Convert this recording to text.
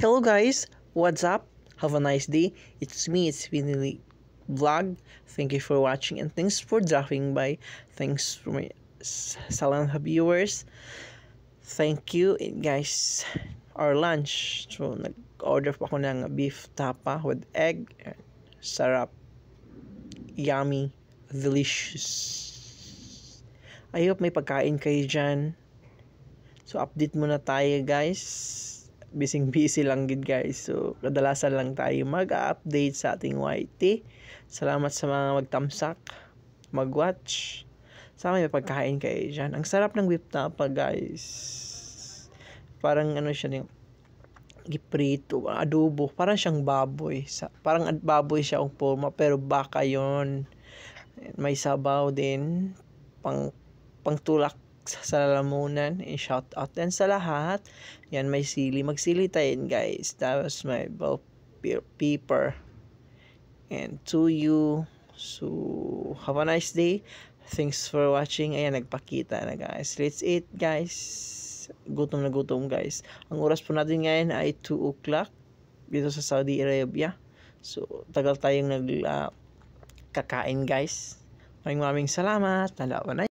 Hello guys, what's up? Have a nice day. It's me, it's Finally Vlog. Thank you for watching and thanks for dropping by. Thanks for my silent viewers. Thank you and guys. Our lunch. So nag-order pa ako ng beef tapa with egg. Sarap. Yummy. Delicious. I hope may pagkain kayo dyan. So update muna tayo guys. Busy lang gid guys. So kadalasan lang tayo mag-update sa ating YT. Salamat sa mga magtamsak, mag-watch. Sana may pagkain kayo dyan. Ang sarap ng beef tapa guys. Parang ano siya yung giprito, adobo. Parang siyang baboy. Parang baboy siya ang forma pero baka yon. May sabaw din. Pangtulak sa lalamunan. Shout out din sa lahat. Yan, may sili. Magsili tayo guys. Tapos may bell pepper. And to you. So, have a nice day. Thanks for watching. Ayan, nagpakita na guys. Let's eat guys. Gutom na gutom guys. Ang oras po natin ngayon ay 2 o'clock dito sa Saudi Arabia. So, tagal tayong kakain guys. Maraming salamat. Tanda pa na.